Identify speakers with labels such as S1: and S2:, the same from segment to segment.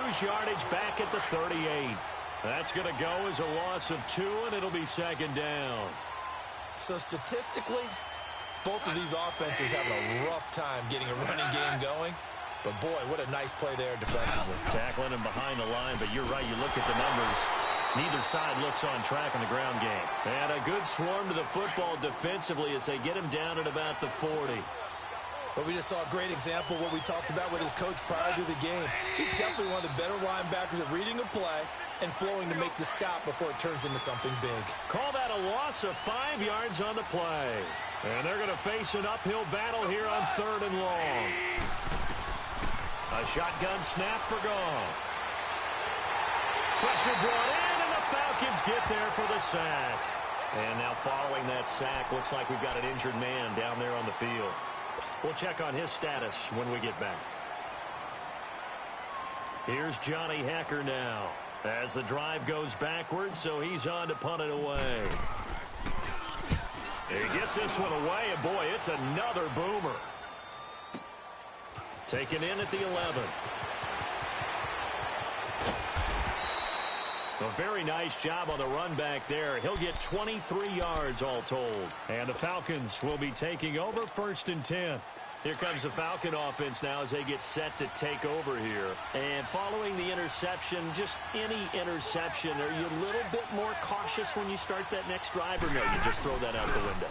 S1: lose yardage back at the 38. That's going to go as a loss of 2, and it'll be second down.
S2: So statistically, both of these offenses having a rough time getting a running game going. But, boy, what a nice play there defensively.
S1: Tackling him behind the line, but you're right. You look at the numbers. Neither side looks on track in the ground game. And a good swarm to the football defensively as they get him down at about the 40.
S2: But we just saw a great example of what we talked about with his coach prior to the game. He's definitely one of the better linebackers at reading a play and flowing to make the stop before it turns into something big.
S1: Call that a loss of 5 yards on the play. And they're going to face an uphill battle here on 3rd and long. A shotgun snap for Goff. Pressure brought in, and the Falcons get there for the sack. And now following that sack, looks like we've got an injured man down there on the field. We'll check on his status when we get back. Here's Johnny Hacker now as the drive goes backwards, so he's on to punt it away. He gets this one away, and boy, it's another boomer. Taken in at the 11. A very nice job on the run back there. He'll get 23 yards all told. And the Falcons will be taking over 1st and 10. Here comes the Falcon offense now as they get set to take over here. And following the interception, just any interception, are you a little bit more cautious when you start that next drive, or no, you just throw that out the window?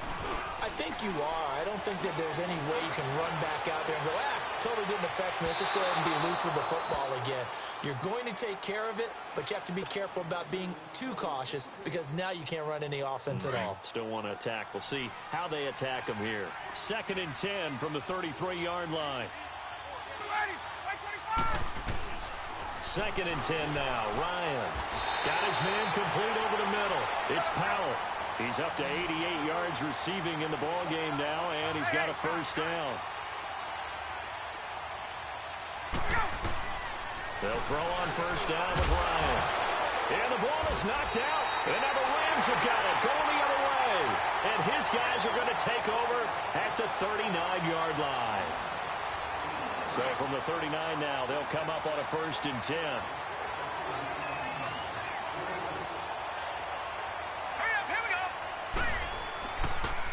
S2: I think you are. I don't think that there's any way you can run back out there and go, totally didn't affect me. Let's just go ahead and be loose with the football again. You're going to take care of it, but you have to be careful about being too cautious because now you can't run any offense at all.
S1: Still want to attack. We'll see how they attack them here. 2nd and 10 from the 33-yard line. 2nd and 10 now. Ryan got his man complete over the middle. It's Powell. He's up to 88 yards receiving in the ball game now, and he's got a 1st down. They'll throw on 1st down with Ryan. And the ball is knocked out. And now the Rams have got it going the other way. And his guys are going to take over at the 39-yard line. So from the 39 now, they'll come up on a 1st and 10.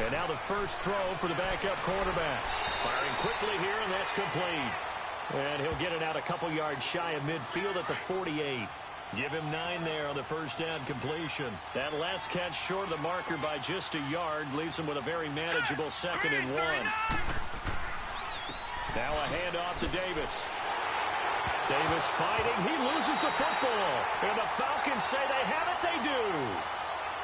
S1: And now the first throw for the backup quarterback. Firing quickly here, and that's complete. And he'll get it out a couple yards shy of midfield at the 48. Give him 9 there on the 1st down completion. That last catch short of the marker by just a yard leaves him with a very manageable 2nd and 1. Now a handoff to Davis. Davis fighting. He loses the football. And the Falcons say they have it. They do.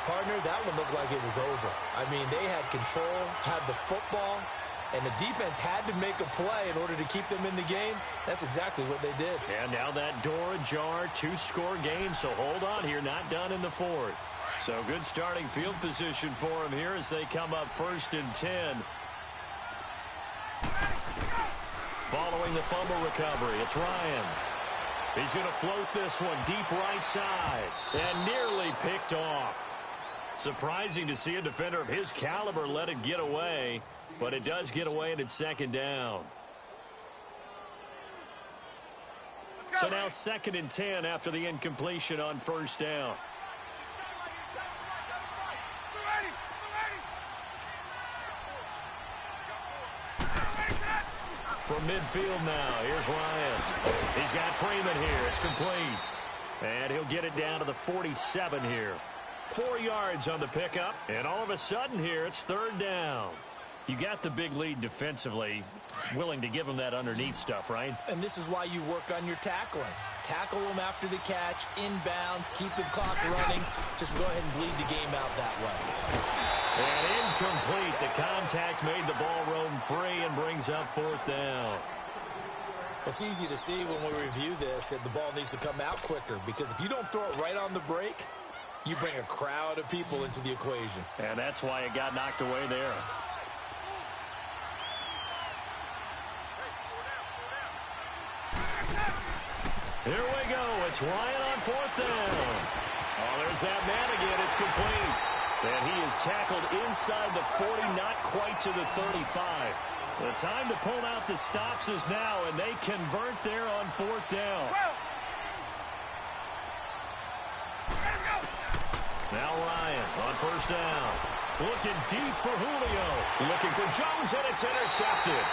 S2: Partner, that one looked like it was over. I mean, they had control, had the football, and the defense had to make a play in order to keep them in the game. That's exactly what they did.
S1: And now that door ajar, 2-score game, so hold on here, not done in the 4th. So good starting field position for him here as they come up 1st and 10. Following the fumble recovery, it's Ryan. He's going to float this one deep right side and nearly picked off. Surprising to see a defender of his caliber let it get away, but it does get away and it's 2nd down. So now 2nd and 10 after the incompletion on 1st down. From midfield now, here's Ryan. He's got Freeman here. It's complete. And he'll get it down to the 47 here. 4 yards on the pickup, and all of a sudden here, it's 3rd down. You got the big lead defensively, willing to give them that underneath stuff, right?
S2: And this is why you work on your tackling. Tackle them after the catch, inbounds, keep the clock running. Just go ahead and bleed the game out that way.
S1: And incomplete. The contact made the ball roam free and brings up 4th down.
S2: It's easy to see when we review this that the ball needs to come out quicker, because if you don't throw it right on the break, you bring a crowd of people into the equation.
S1: And that's why it got knocked away there. Here we go. It's Ryan on 4th down. Oh, there's that man again. It's complete. And he is tackled inside the 40, not quite to the 35. The time to pull out the stops is now, and they convert there on 4th down. On first down. Looking deep for Julio. Looking for Jones, and it's intercepted.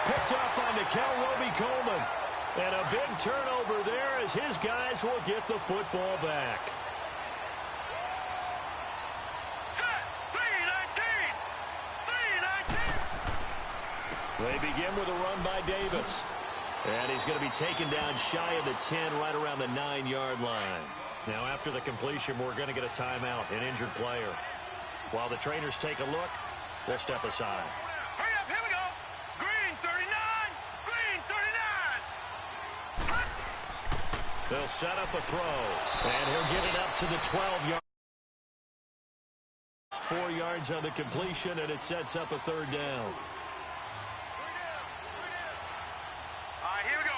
S1: Picked up by Mikel Roby-Coleman. And a big turnover there as his guys will get the football back. They begin with a run by Davis. And he's going to be taken down shy of the 10, right around the 9-yard line. Now, after the completion, we're going to get a timeout, an injured player. While the trainers take a look, we'll step aside.
S3: Hurry up, here we go. Green 39, green 39.
S1: They'll set up a throw, and he'll get it up to the 12-yard. 4 yards on the completion, and it sets up a third down.
S3: Here we go.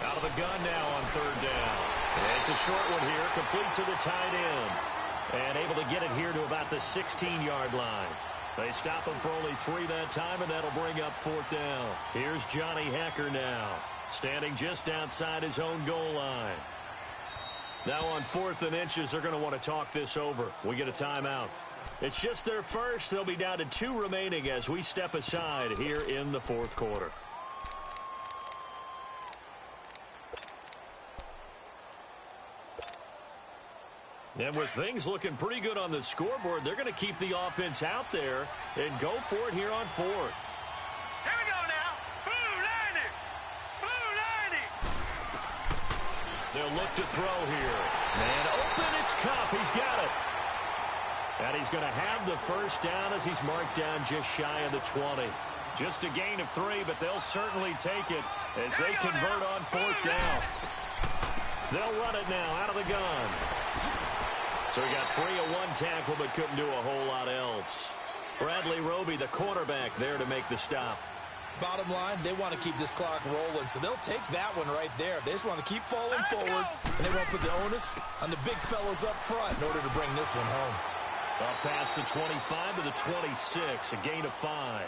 S1: Out of the gun now on third down. And it's a short one here, complete to the tight end. And able to get it here to about the 16-yard line. They stop him for only 3 that time, and that'll bring up fourth down. Here's Johnny Hekker now, standing just outside his own goal line. Now on 4th and inches, they're going to want to talk this over. We get a timeout. It's just their first. They'll be down to 2 remaining as we step aside here in the fourth quarter. And with things looking pretty good on the scoreboard, they're going to keep the offense out there and go for it here on 4th.
S3: Here we go now. Blue 90. Blue 90.
S1: They'll look to throw here. And open, it's Cup. He's got it. And he's going to have the first down as he's marked down just shy of the 20. Just a gain of 3, but they'll certainly take it as they convert on 4th down. They'll run it now out of the gun. So he got free of 1 tackle, but couldn't do a whole lot else. Bradley Roby, the quarterback, there to make the stop.
S2: Bottom line, they want to keep this clock rolling, so they'll take that one right there. They just want to keep falling forward, and they won't put the onus on the big fellas up front in order to bring this one home.
S1: Up past the 25 to the 26, a gain of 5.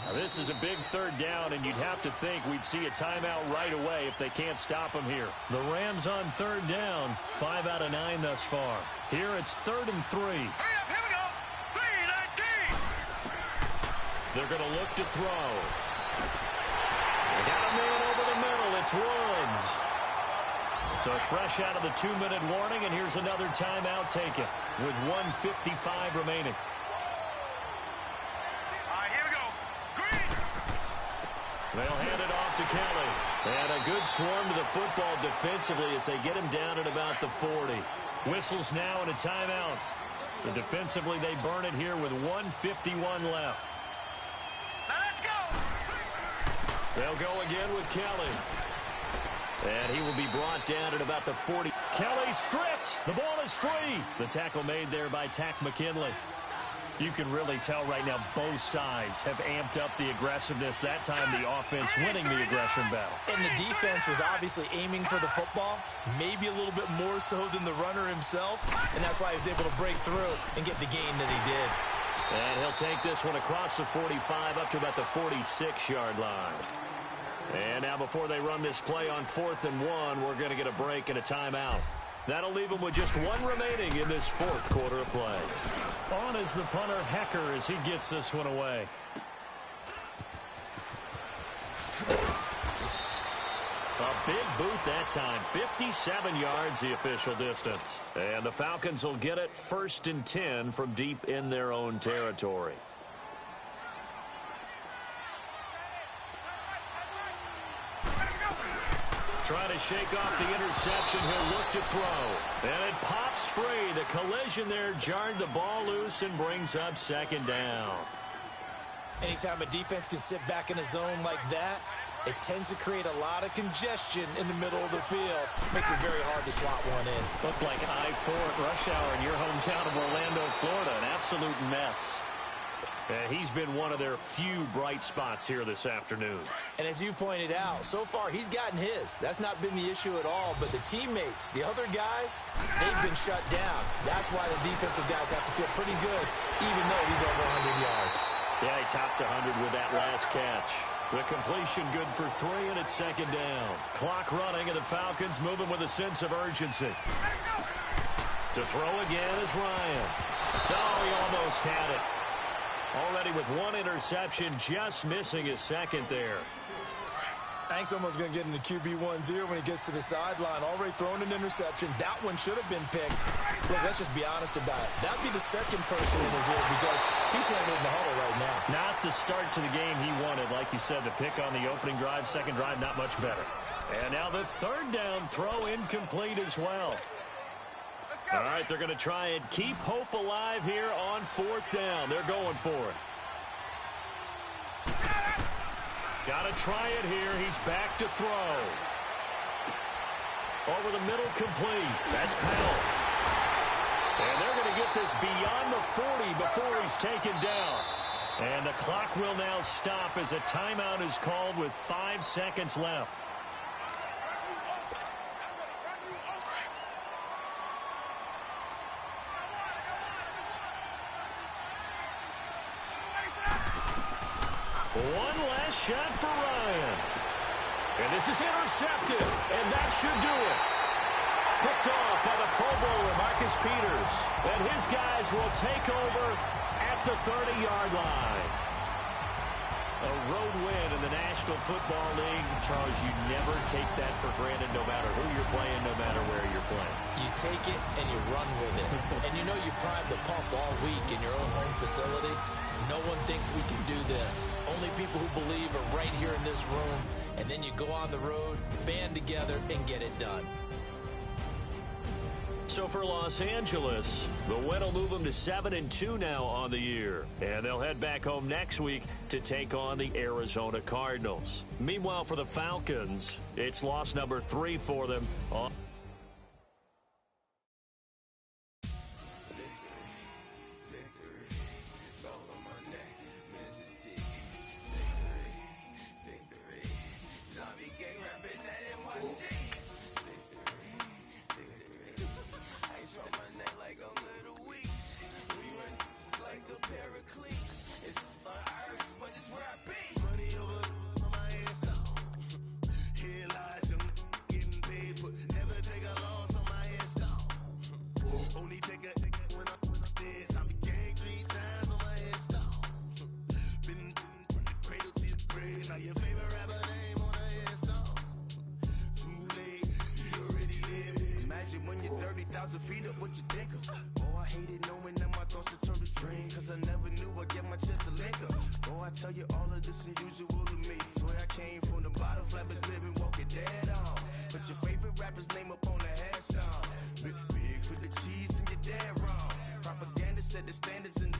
S1: Now this is a big third down, and you'd have to think we'd see a timeout right away if they can't stop them here. The Rams on third down, 5 out of 9 thus far. Here it's 3rd and 3.
S3: Hurry up, here we go. 3-19.
S1: They're going to look to throw. They got a man over the middle. It's Woods. So fresh out of the 2-minute warning, and here's another timeout taken with 1:55 remaining. They'll hand it off to Kelly. And a good swarm to the football defensively as they get him down at about the 40. Whistles now and a timeout. So defensively they burn it here with 1:51 left.
S3: Now let's go.
S1: They'll go again with Kelly. And he will be brought down at about the 40. Kelly stripped. The ball is free. The tackle made there by Tack McKinley. You can really tell right now both sides have amped up the aggressiveness. That time the offense winning the aggression battle.
S2: And the defense was obviously aiming for the football, maybe a little bit more so than the runner himself, and that's why he was able to break through and get the gain that he did.
S1: And he'll take this one across the 45 up to about the 46-yard line. And now before they run this play on 4th and 1, we're going to get a break and a timeout. That'll leave them with just 1 remaining in this 4th quarter of play. On is the punter, Hekker, as he gets this one away. A big boot that time. 57 yards, the official distance. And the Falcons will get it 1st and 10 from deep in their own territory. Trying to shake off the interception. He'll look to throw. And it pops free. The collision there jarred the ball loose and brings up 2nd down.
S2: Anytime a defense can sit back in a zone like that, it tends to create a lot of congestion in the middle of the field. Makes it very hard to slot one in.
S1: Looked like I-4 at rush hour in your hometown of Orlando, Florida. An absolute mess. And he's been one of their few bright spots here this afternoon.
S2: And as you pointed out, so far he's gotten his. That's not been the issue at all. But the teammates, the other guys, they've been shut down. That's why the defensive guys have to feel pretty good, even though he's over 100 yards.
S1: Yeah, he topped 100 with that last catch. The completion good for 3, and it's 2nd down. Clock running, and the Falcons moving with a sense of urgency. To throw again is Ryan. Oh, he almost had it. Already with one interception, just missing his second there.
S2: Hank's almost going to get into QB1's ear when he gets to the sideline. Already thrown an interception. That one should have been picked. Look, let's just be honest about it. That'd be the second person in his ear because he's headed in the huddle right now.
S1: Not the start to the game he wanted. Like you said, the pick on the opening drive, second drive, not much better. And now the third down throw incomplete as well. All right, they're going to try and keep hope alive here on fourth down. They're going for it. Got to try it here. He's back to throw. Over the middle, complete. That's Pell. And they're going to get this beyond the 40 before he's taken down. And the clock will now stop as a timeout is called with 5 seconds left. One last shot for Ryan. And this is intercepted. And that should do it. Picked off by the Pro Bowler, Marcus Peters. And his guys will take over at the 30-yard line. A road win in the National Football League. Charles, you never take that for granted no matter who you're playing, no matter where you're playing.
S2: You take it and you run with it. And you know you prime the pump all week in your own home facility. No one thinks we can do this. Only people who believe are right here in this room. And then you go on the road, band together, and get it done.
S1: So for Los Angeles, the win will move them to 7-2 now on the year. And they'll head back home next week to take on the Arizona Cardinals. Meanwhile, for the Falcons, it's loss number 3 for them.
S4: Feet up, what you think of? Oh, I hated knowing that my thoughts would turn to dream. Cause I never knew I'd get my chance to link up. Oh, I tell you all of this unusual to me. Swear I came from the bottom, flappers living, walking dead on. Put your favorite rapper's name up on the headstone. Big for the cheese and you're dead wrong. Propaganda said the standards in the